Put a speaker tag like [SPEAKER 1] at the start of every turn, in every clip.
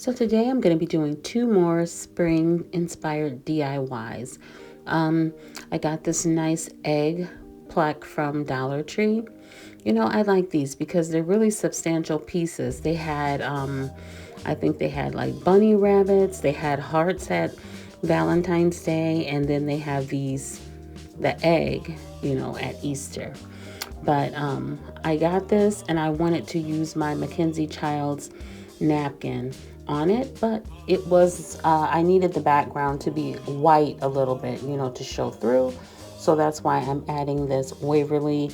[SPEAKER 1] So today I'm going to be doing two more spring inspired DIYs. Um, I got this nice egg plaque from Dollar Tree. You know, I like these because they're really substantial pieces. They had, I think they had like bunny rabbits, they had hearts at Valentine's Day, and then they have the egg, at Easter. But I got this and I wanted to use my Mackenzie Childs napkin on it, but it was, I needed the background to be white a little bit, to show through. So that's why I'm adding this Waverly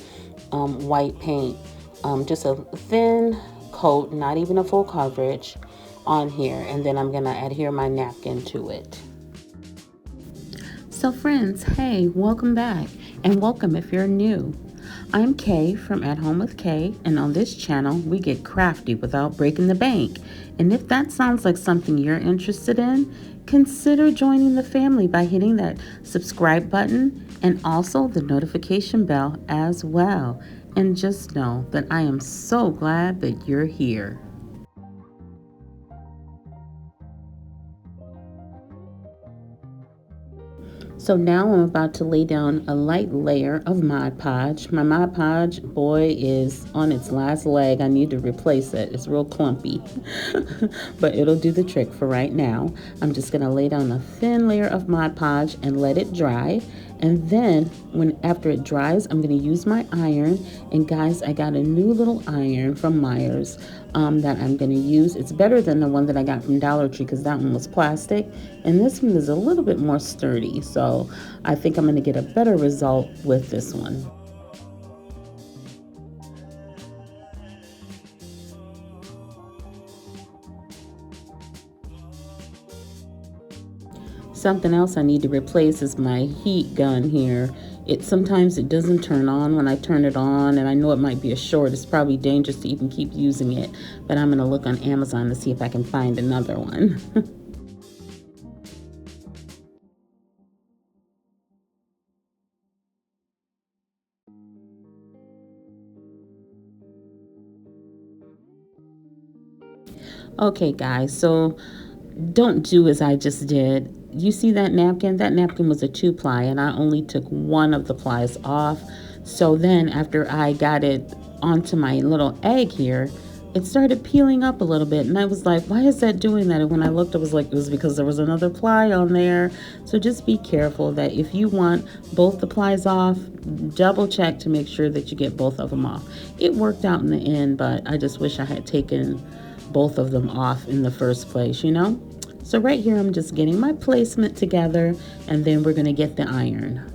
[SPEAKER 1] white paint, just a thin coat, not even a full coverage on here. And then I'm going to adhere my napkin to it. So friends, hey, welcome back, and welcome if you're new. I'm Kay from At Home with Kay, and on this channel, we get crafty without breaking the bank. And if that sounds like something you're interested in, consider joining the family by hitting that subscribe button and also the notification bell as well. And just know that I am so glad that you're here. So now I'm about to lay down a light layer of Mod Podge. My Mod Podge, boy, is on its last leg. I need to replace it. It's real clumpy, but it'll do the trick for right now. I'm just going to lay down a thin layer of Mod Podge and let it dry. And then after it dries, I'm going to use my iron. And guys, I got a new little iron from Myers that I'm going to use. It's better than the one that I got from Dollar Tree because that one was plastic. And this one is a little bit more sturdy. So I think I'm going to get a better result with this one. Something else I need to replace is my heat gun here. Sometimes it doesn't turn on when I turn it on, and I know it might be a short. It's probably dangerous to even keep using it, but I'm gonna look on Amazon to see if I can find another one. Okay, guys, so don't do as I just did. You see that napkin? That napkin was a 2-ply, and I only took one of the plies off. So then after I got it onto my little egg here, it started peeling up a little bit, and I was like, why is that doing that? And when I looked, it was because there was another ply on there. So just be careful that if you want both the plies off, double check to make sure that you get both of them off. It worked out in the end, but I just wish I had taken both of them off in the first place. So right here, I'm just getting my placement together, and then we're going to get the iron.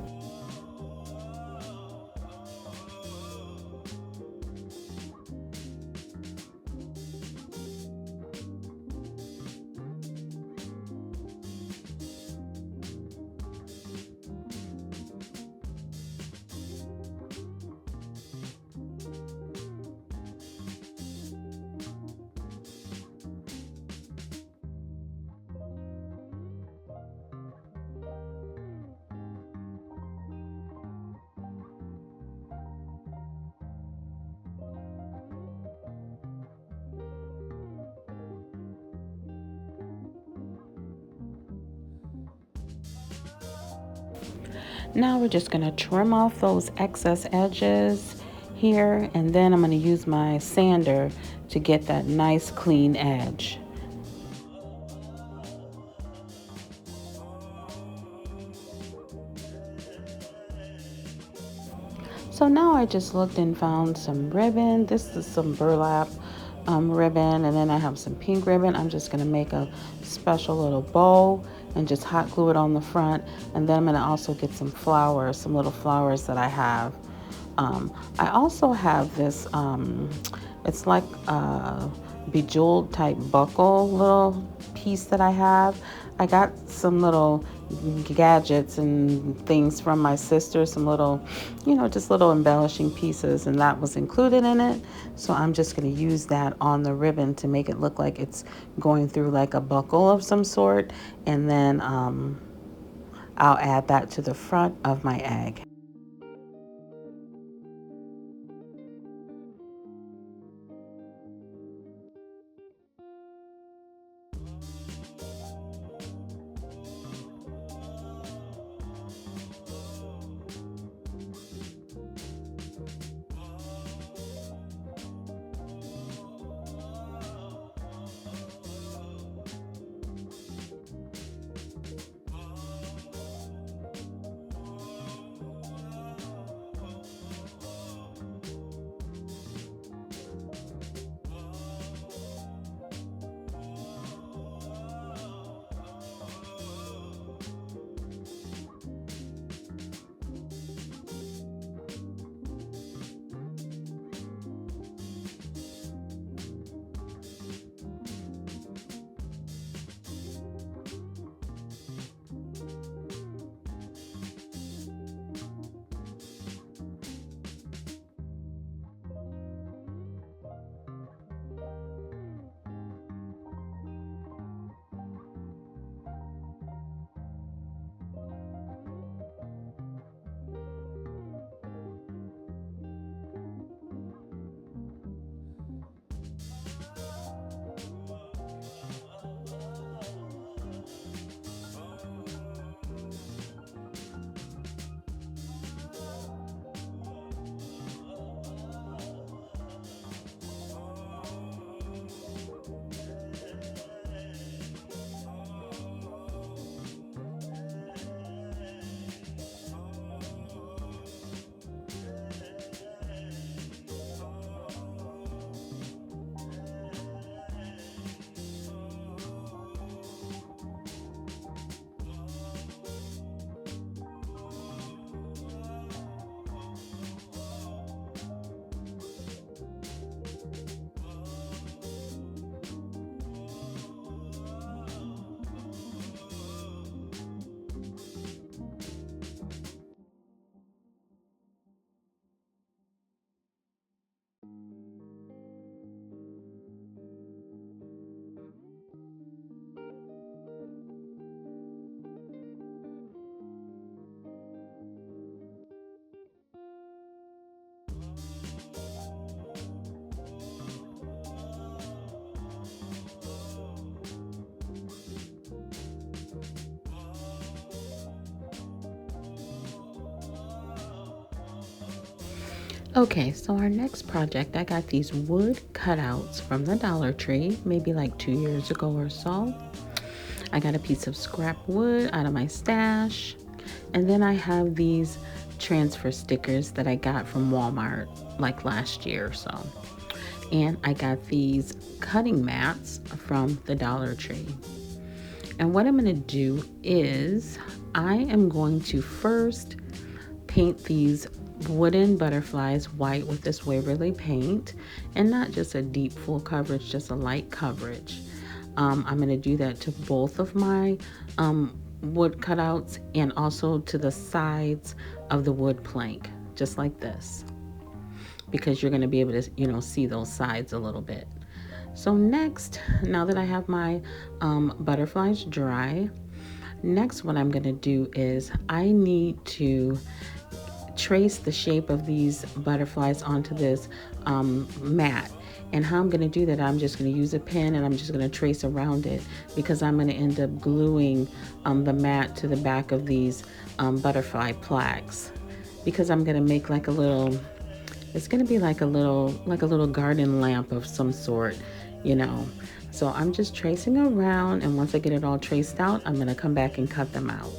[SPEAKER 1] Now we're just going to trim off those excess edges here, and then I'm going to use my sander to get that nice clean edge. So now I just looked and found some ribbon. This is some burlap ribbon, and then I have some pink ribbon. I'm just going to make a special little bow and just hot glue it on the front. And then I'm going to also get some flowers, some little flowers that I have. I also have this, it's like a bejeweled type buckle little piece that I have. I got some little gadgets and things from my sister, some little, just little embellishing pieces, and that was included in it. So I'm just going to use that on the ribbon to make it look like it's going through like a buckle of some sort, and then I'll add that to the front of my egg. Okay, so our next project, I got these wood cutouts from the Dollar Tree, maybe like 2 years ago or so. I got a piece of scrap wood out of my stash. And then I have these transfer stickers that I got from Walmart like last year or so. And I got these cutting mats from the Dollar Tree. And what I'm going to do is I am going to first paint these wooden butterflies white with this Waverly paint, and not just a deep full coverage, just a light coverage. I'm going to do that to both of my wood cutouts and also to the sides of the wood plank, just like this, because you're going to be able to, see those sides a little bit. So next, now that I have my butterflies dry, next what I'm going to do is I need to trace the shape of these butterflies onto this mat. And how I'm going to do that, I'm just going to use a pen and I'm just going to trace around it, because I'm going to end up gluing the mat to the back of these butterfly plaques, because I'm going to make like a little, it's going to be like a little garden lamp of some sort, you know. So I'm just tracing around, and once I get it all traced out, I'm going to come back and cut them out.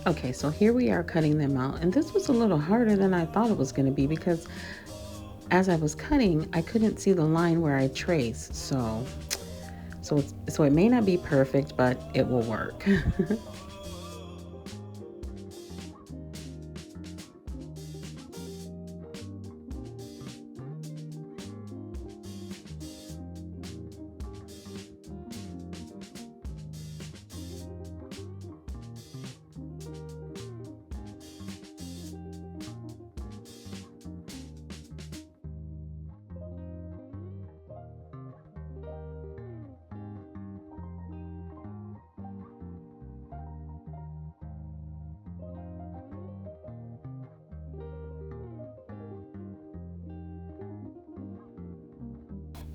[SPEAKER 1] Okay, so here we are cutting them out, and this was a little harder than I thought it was going to be, because as I was cutting, I couldn't see the line where I traced. So it may not be perfect, but it will work.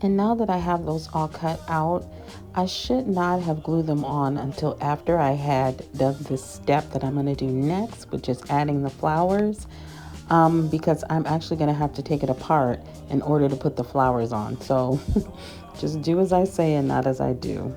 [SPEAKER 1] And now that I have those all cut out, I should not have glued them on until after I had done this step that I'm going to do next, which is adding the flowers, because I'm actually going to have to take it apart in order to put the flowers on. So just do as I say and not as I do.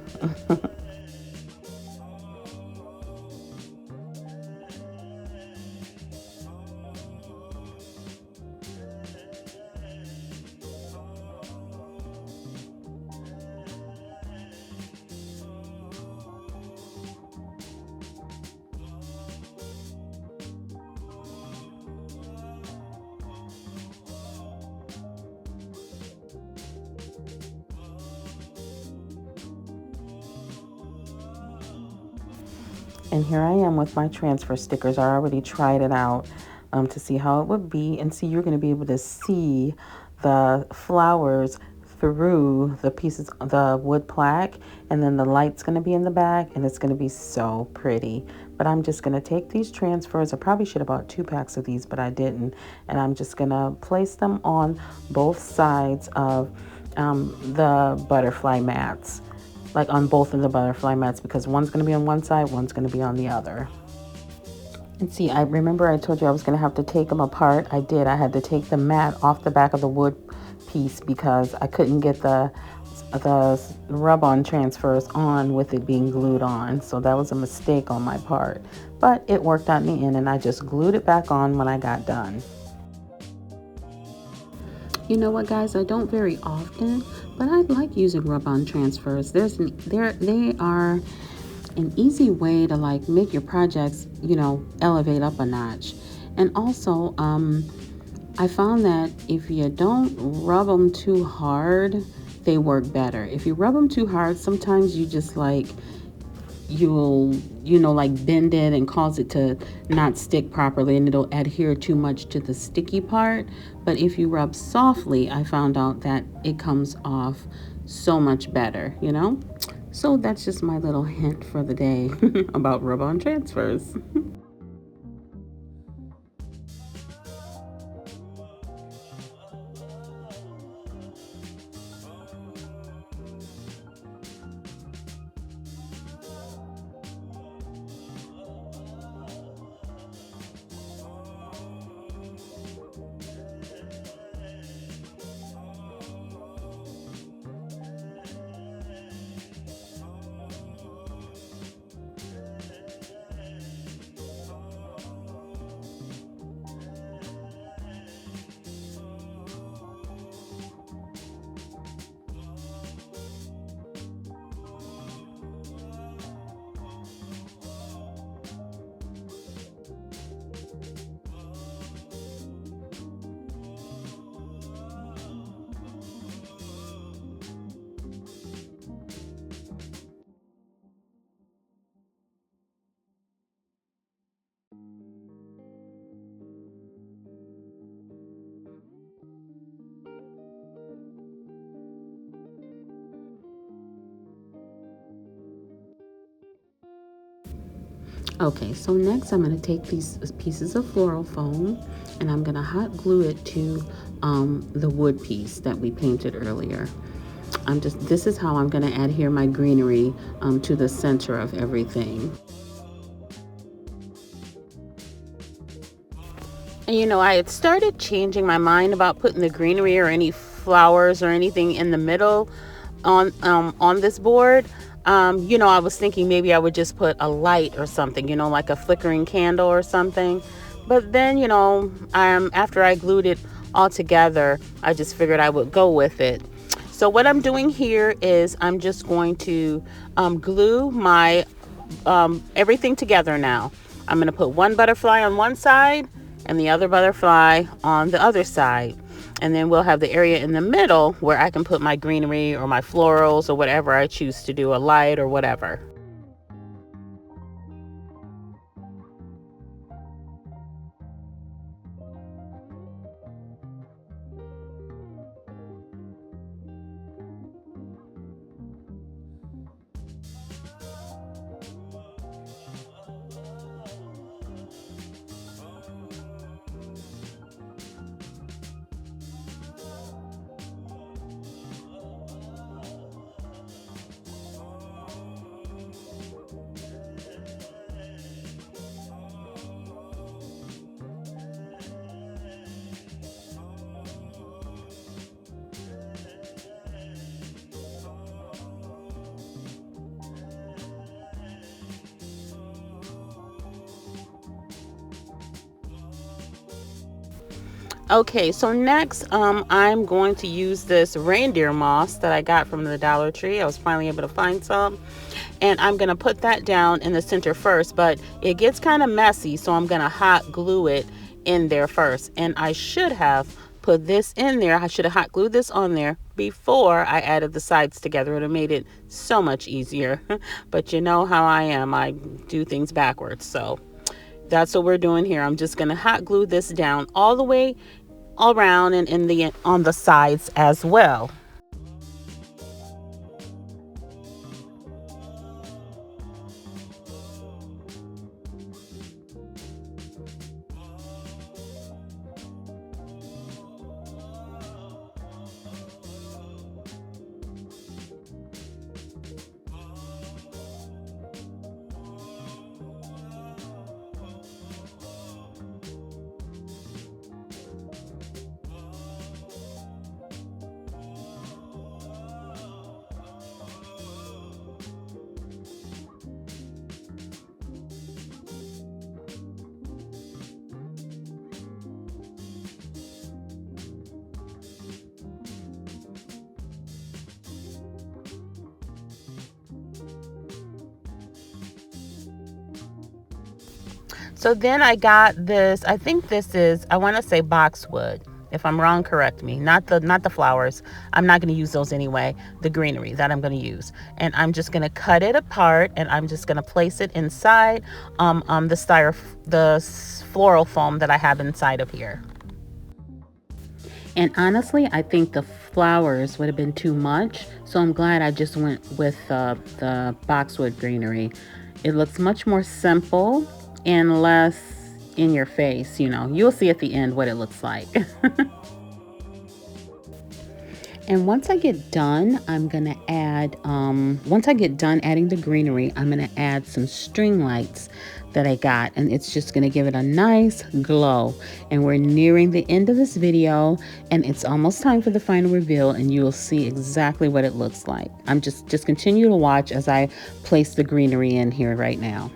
[SPEAKER 1] And here I am with my transfer stickers. I already tried it out to see how it would be. And see, you're going to be able to see the flowers through the pieces, the wood plaque. And then the light's going to be in the back. And it's going to be so pretty. But I'm just going to take these transfers. I probably should have bought 2 packs of these, but I didn't. And I'm just going to place them on both sides of the butterfly mats, like on both of the butterfly mats, because one's going to be on one side, one's going to be on the other. And see, I remember I told you I was going to have to take them apart. I did. I had to take the mat off the back of the wood piece because I couldn't get the the rub-on transfers on with it being glued on. So that was a mistake on my part. But it worked out in the end, and I just glued it back on when I got done. You know what, guys? I don't very often, but I like using rub-on transfers. They are an easy way to like make your projects, elevate up a notch. And also, I found that if you don't rub them too hard, they work better. If you rub them too hard, sometimes you just like you'll like bend it and cause it to not stick properly, and it'll adhere too much to the sticky part. But if you rub softly, I found out that it comes off so much better. So that's just my little hint for the day about rub-on transfers. Okay, so next I'm going to take these pieces of floral foam and I'm going to hot glue it to the wood piece that we painted earlier. This is how I'm going to adhere my greenery to the center of everything. And I had started changing my mind about putting the greenery or any flowers or anything in the middle on this board. I was thinking maybe I would just put a light or something, like a flickering candle or something. But then, after I glued it all together, I just figured I would go with it. So what I'm doing here is I'm just going to glue my everything together now. I'm going to put one butterfly on one side and the other butterfly on the other side. And then we'll have the area in the middle where I can put my greenery or my florals or whatever I choose to do, a light or whatever. Okay, so next I'm going to use this reindeer moss that I got from the Dollar Tree. I was finally able to find some. And I'm going to put that down in the center first, but it gets kind of messy, so I'm going to hot glue it in there first. And I should have put this in there. I should have hot glued this on there before I added the sides together. It would have made it so much easier. But you know how I am. I do things backwards. So that's what we're doing here. I'm just going to hot glue this down all the way around and on the sides as well. So then I got this, I think this is, I want to say boxwood. If I'm wrong, correct me. Not the flowers. I'm not going to use those anyway. The greenery that I'm going to use. And I'm just going to cut it apart, and I'm just going to place it inside the floral foam that I have inside of here. And honestly, I think the flowers would have been too much. So I'm glad I just went with the boxwood greenery. It looks much more simple and less in your face. You'll see at the end what it looks like. And once I get done, once I get done adding the greenery, I'm gonna add some string lights that I got, and it's just gonna give it a nice glow. And we're nearing the end of this video, and it's almost time for the final reveal, and you will see exactly what it looks like. I'm just continue to watch as I place the greenery in here right now.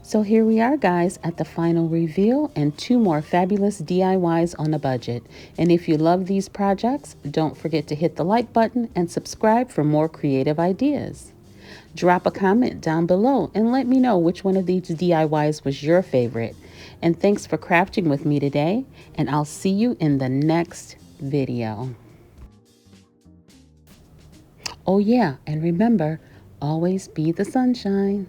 [SPEAKER 1] So here we are, guys, at the final reveal and 2 more fabulous DIYs on a budget. And if you love these projects, don't forget to hit the like button and subscribe for more creative ideas. Drop a comment down below and let me know which one of these DIYs was your favorite. And thanks for crafting with me today, and I'll see you in the next video. Oh yeah, and remember, always be the sunshine.